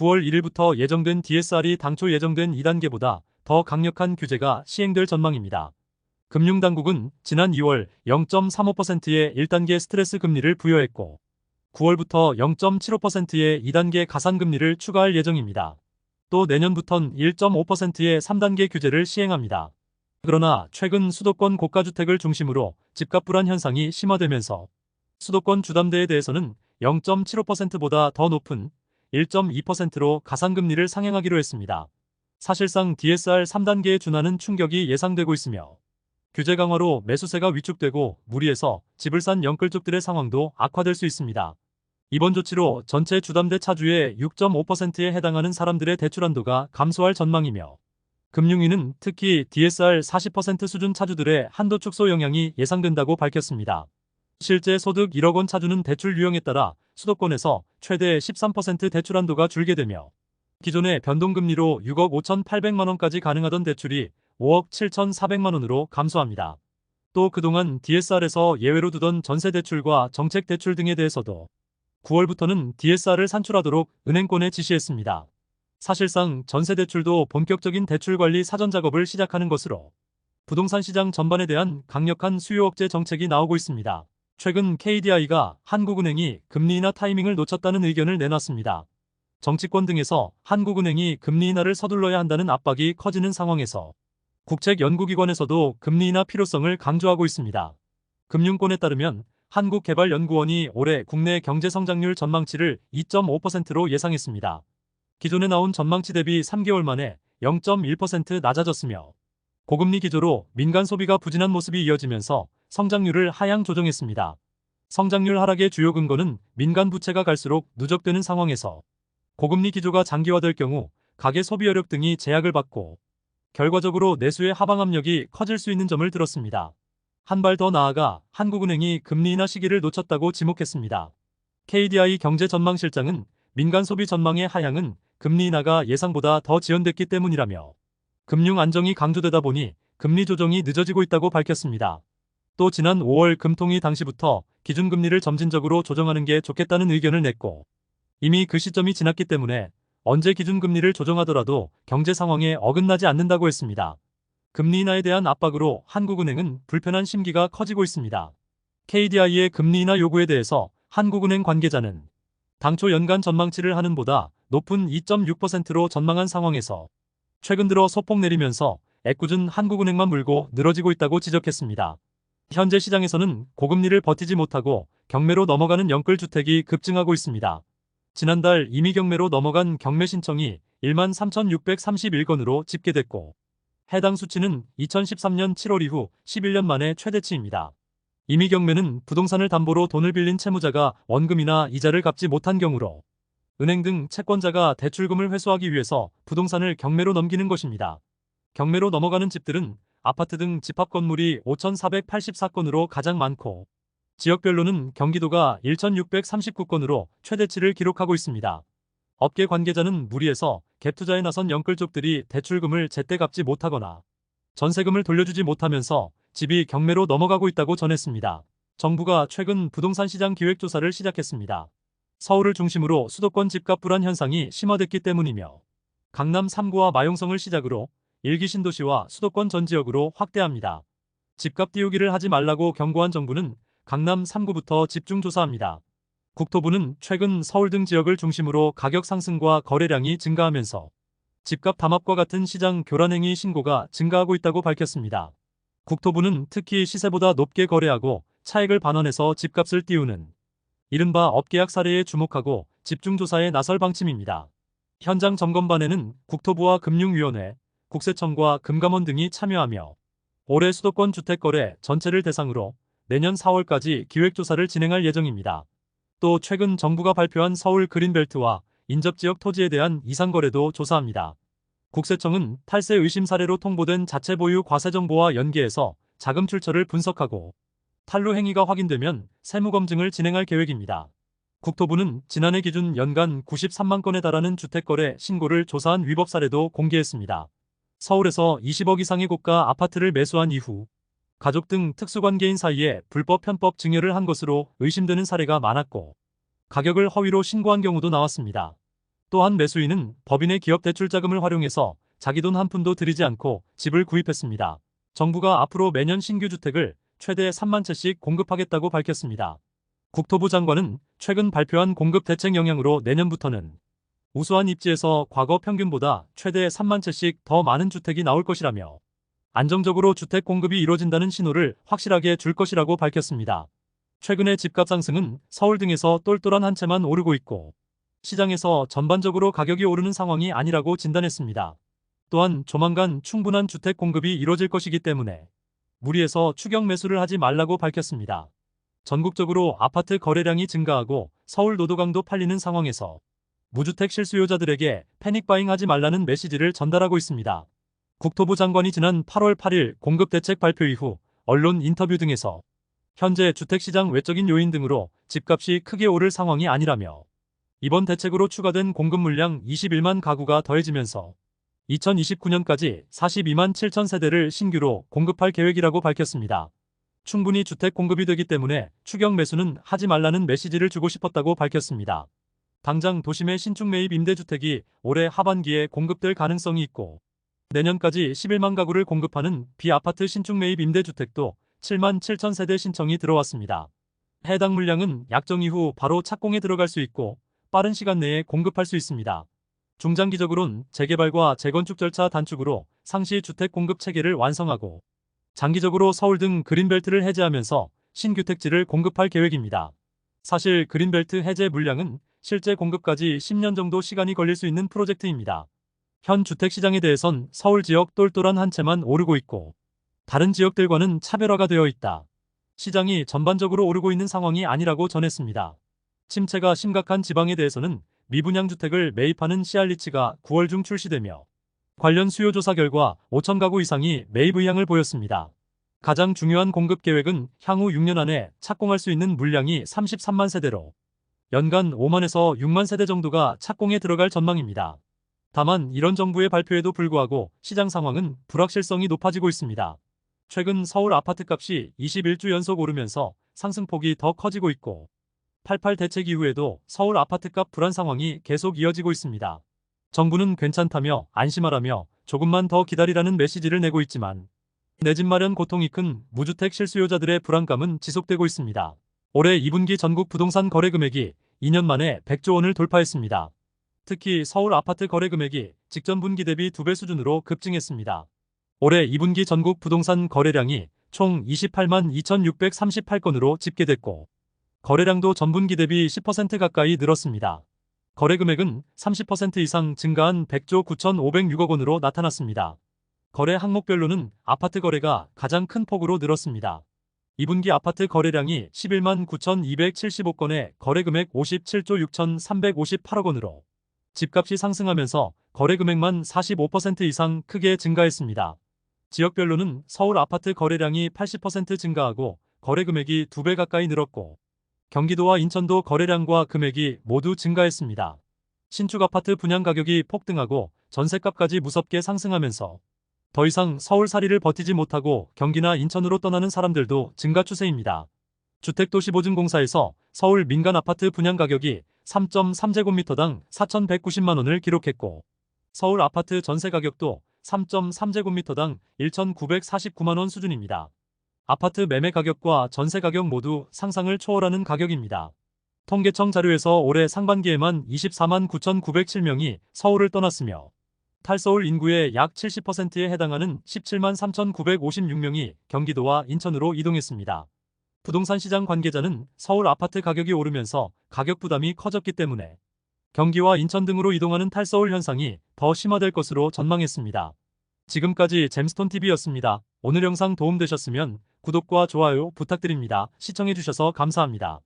9월 1일부터 예정된 DSR이 당초 예정된 2단계보다 더 강력한 규제가 시행될 전망입니다. 금융당국은 지난 2월 0.35%의 1단계 스트레스 금리를 부여했고 9월부터 0.75%의 2단계 가산금리를 추가할 예정입니다. 또 내년부턴 1.5%의 3단계 규제를 시행합니다. 그러나 최근 수도권 고가주택을 중심으로 집값 불안 현상이 심화되면서 수도권 주담대에 대해서는 0.75%보다 더 높은 1.2%로 가산금리를 상향하기로 했습니다. 사실상 DSR 3단계에 준하는 충격이 예상되고 있으며 규제 강화로 매수세가 위축되고 무리해서 집을 산 영끌족들의 상황도 악화될 수 있습니다. 이번 조치로 전체 주담대 차주의 6.5%에 해당하는 사람들의 대출 한도가 감소할 전망이며 금융위는 특히 DSR 40% 수준 차주들의 한도 축소 영향이 예상된다고 밝혔습니다. 실제 소득 1억 원 차주는 대출 유형에 따라 수도권에서 최대 13% 대출 한도가 줄게 되며 기존의 변동금리로 6억 5,800만 원까지 가능하던 대출이 5억 7,400만 원으로 감소합니다. 또 그동안 DSR에서 예외로 두던 전세대출과 정책대출 등에 대해서도 9월부터는 DSR을 산출하도록 은행권에 지시했습니다. 사실상 전세대출도 본격적인 대출관리 사전 작업을 시작하는 것으로 부동산 시장 전반에 대한 강력한 수요 억제 정책이 나오고 있습니다. 최근 KDI가 한국은행이 금리 인하 타이밍을 놓쳤다는 의견을 내놨습니다. 정치권 등에서 한국은행이 금리 인하를 서둘러야 한다는 압박이 커지는 상황에서 국책연구기관에서도 금리 인하 필요성을 강조하고 있습니다. 금융권에 따르면 한국개발연구원이 올해 국내 경제성장률 전망치를 2.5%로 예상했습니다. 기존에 나온 전망치 대비 3개월 만에 0.1% 낮아졌으며 고금리 기조로 민간 소비가 부진한 모습이 이어지면서 성장률을 하향 조정했습니다. 성장률 하락의 주요 근거는 민간 부채가 갈수록 누적되는 상황에서 고금리 기조가 장기화될 경우 가계 소비 여력 등이 제약을 받고 결과적으로 내수의 하방 압력이 커질 수 있는 점을 들었습니다. 한 발 더 나아가 한국은행이 금리 인하 시기를 놓쳤다고 지목했습니다. KDI 경제전망실장은 민간 소비 전망의 하향은 금리 인하가 예상보다 더 지연됐기 때문이라며 금융 안정이 강조되다 보니 금리 조정이 늦어지고 있다고 밝혔습니다. 또 지난 5월 금통위 당시부터 기준금리를 점진적으로 조정하는 게 좋겠다는 의견을 냈고 이미 그 시점이 지났기 때문에 언제 기준금리를 조정하더라도 경제 상황에 어긋나지 않는다고 했습니다. 금리 인하에 대한 압박으로 한국은행은 불편한 심기가 커지고 있습니다. KDI의 금리 인하 요구에 대해서 한국은행 관계자는 당초 연간 전망치를 하는보다 높은 2.6%로 전망한 상황에서 최근 들어 소폭 내리면서 애꿎은 한국은행만 물고 늘어지고 있다고 지적했습니다. 현재 시장에서는 고금리를 버티지 못하고 경매로 넘어가는 영끌주택이 급증하고 있습니다. 지난달 이미 경매로 넘어간 경매 신청이 13,631건으로 집계됐고 해당 수치는 2013년 7월 이후 11년 만에 최대치입니다. 이미 경매는 부동산을 담보로 돈을 빌린 채무자가 원금이나 이자를 갚지 못한 경우로 은행 등 채권자가 대출금을 회수하기 위해서 부동산을 경매로 넘기는 것입니다. 경매로 넘어가는 집들은 아파트 등 집합 건물이 5,484건으로 가장 많고 지역별로는 경기도가 1,639건으로 최대치를 기록하고 있습니다. 업계 관계자는 무리해서 갭투자에 나선 영끌족들이 대출금을 제때 갚지 못하거나 전세금을 돌려주지 못하면서 집이 경매로 넘어가고 있다고 전했습니다. 정부가 최근 부동산 시장 기획조사를 시작했습니다. 서울을 중심으로 수도권 집값 불안 현상이 심화됐기 때문이며 강남 3구와 마용성을 시작으로 1기 신도시와 수도권 전 지역으로 확대합니다. 집값 띄우기를 하지 말라고 경고한 정부는 강남 3구부터 집중 조사합니다. 국토부는 최근 서울 등 지역을 중심으로 가격 상승과 거래량이 증가하면서 집값 담합과 같은 시장 교란행위 신고가 증가하고 있다고 밝혔습니다. 국토부는 특히 시세보다 높게 거래하고 차익을 반환해서 집값을 띄우는 이른바 업계약 사례에 주목하고 집중조사에 나설 방침입니다. 현장 점검반에는 국토부와 금융위원회, 국세청과 금감원 등이 참여하며 올해 수도권 주택거래 전체를 대상으로 내년 4월까지 기획조사를 진행할 예정입니다. 또 최근 정부가 발표한 서울 그린벨트와 인접지역 토지에 대한 이상거래도 조사합니다. 국세청은 탈세 의심 사례로 통보된 자체 보유 과세 정보와 연계해서 자금 출처를 분석하고 탈루 행위가 확인되면 세무검증을 진행할 계획입니다. 국토부는 지난해 기준 연간 93만 건에 달하는 주택거래 신고를 조사한 위법 사례도 공개했습니다. 서울에서 20억 이상의 고가 아파트를 매수한 이후 가족 등 특수관계인 사이에 불법 편법 증여를 한 것으로 의심되는 사례가 많았고 가격을 허위로 신고한 경우도 나왔습니다. 또한 매수인은 법인의 기업 대출 자금을 활용해서 자기 돈 한 푼도 들이지 않고 집을 구입했습니다. 정부가 앞으로 매년 신규 주택을 최대 3만 채씩 공급하겠다고 밝혔습니다. 국토부 장관은 최근 발표한 공급 대책 영향으로 내년부터는 우수한 입지에서 과거 평균보다 최대 3만 채씩 더 많은 주택이 나올 것이라며 안정적으로 주택 공급이 이뤄진다는 신호를 확실하게 줄 것이라고 밝혔습니다. 최근의 집값 상승은 서울 등에서 똘똘한 한 채만 오르고 있고 시장에서 전반적으로 가격이 오르는 상황이 아니라고 진단했습니다. 또한 조만간 충분한 주택 공급이 이뤄질 것이기 때문에 무리해서 추격 매수를 하지 말라고 밝혔습니다. 전국적으로 아파트 거래량이 증가하고 서울 노도강도 팔리는 상황에서 무주택 실수요자들에게 패닉바잉 하지 말라는 메시지를 전달하고 있습니다. 국토부 장관이 지난 8월 8일 공급대책 발표 이후 언론 인터뷰 등에서 현재 주택시장 외적인 요인 등으로 집값이 크게 오를 상황이 아니라며 이번 대책으로 추가된 공급 물량 21만 가구가 더해지면서 2029년까지 42만 7천 세대를 신규로 공급할 계획이라고 밝혔습니다. 충분히 주택 공급이 되기 때문에 추격 매수는 하지 말라는 메시지를 주고 싶었다고 밝혔습니다. 당장 도심의 신축 매입 임대주택이 올해 하반기에 공급될 가능성이 있고 내년까지 11만 가구를 공급하는 비아파트 신축 매입 임대주택도 7만 7천 세대 신청이 들어왔습니다. 해당 물량은 약정 이후 바로 착공에 들어갈 수 있고 빠른 시간 내에 공급할 수 있습니다. 중장기적으론 재개발과 재건축 절차 단축으로 상시 주택 공급 체계를 완성하고 장기적으로 서울 등 그린벨트를 해제하면서 신규택지를 공급할 계획입니다. 사실 그린벨트 해제 물량은 실제 공급까지 10년 정도 시간이 걸릴 수 있는 프로젝트입니다. 현 주택시장에 대해선 서울 지역 똘똘한 한 채만 오르고 있고 다른 지역들과는 차별화가 되어 있다. 시장이 전반적으로 오르고 있는 상황이 아니라고 전했습니다. 침체가 심각한 지방에 대해서는 미분양 주택을 매입하는 시알리치가 9월 중 출시되며 관련 수요조사 결과 5천 가구 이상이 매입 의향을 보였습니다. 가장 중요한 공급 계획은 향후 6년 안에 착공할 수 있는 물량이 33만 세대로 연간 5만에서 6만 세대 정도가 착공에 들어갈 전망입니다. 다만 이런 정부의 발표에도 불구하고 시장 상황은 불확실성이 높아지고 있습니다. 최근 서울 아파트값이 21주 연속 오르면서 상승폭이 더 커지고 있고 88 대책 이후에도 서울 아파트값 불안 상황이 계속 이어지고 있습니다. 정부는 괜찮다며 안심하라며 조금만 더 기다리라는 메시지를 내고 있지만 내 집 마련 고통이 큰 무주택 실수요자들의 불안감은 지속되고 있습니다. 올해 2분기 전국 부동산 거래 금액이 2년 만에 100조 원을 돌파했습니다. 특히 서울 아파트 거래 금액이 직전 분기 대비 2배 수준으로 급증했습니다. 올해 2분기 전국 부동산 거래량이 총 28만 2,638건으로 집계됐고 거래량도 전분기 대비 10% 가까이 늘었습니다. 거래 금액은 30% 이상 증가한 100조 9,506억 원으로 나타났습니다. 거래 항목별로는 아파트 거래가 가장 큰 폭으로 늘었습니다. 2분기 아파트 거래량이 11만 9,275건에 거래 금액 57조 6,358억 원으로 집값이 상승하면서 거래 금액만 45% 이상 크게 증가했습니다. 지역별로는 서울 아파트 거래량이 80% 증가하고 거래 금액이 2배 가까이 늘었고 경기도와 인천도 거래량과 금액이 모두 증가했습니다. 신축 아파트 분양 가격이 폭등하고 전셋값까지 무섭게 상승하면서 더 이상 서울살이를 버티지 못하고 경기나 인천으로 떠나는 사람들도 증가 추세입니다. 주택도시보증공사에서 서울 민간 아파트 분양 가격이 3.3제곱미터당 4,190만 원을 기록했고 서울 아파트 전세 가격도 3.3제곱미터당 1,949만 원 수준입니다. 아파트 매매 가격과 전세 가격 모두 상상을 초월하는 가격입니다. 통계청 자료에서 올해 상반기에만 24만 9,907명이 서울을 떠났으며 탈서울 인구의 약 70%에 해당하는 17만 3,956명이 경기도와 인천으로 이동했습니다. 부동산 시장 관계자는 서울 아파트 가격이 오르면서 가격 부담이 커졌기 때문에 경기와 인천 등으로 이동하는 탈서울 현상이 더 심화될 것으로 전망했습니다. 지금까지 잼스톤TV였습니다. 오늘 영상 도움되셨으면 구독과 좋아요 부탁드립니다. 시청해주셔서 감사합니다.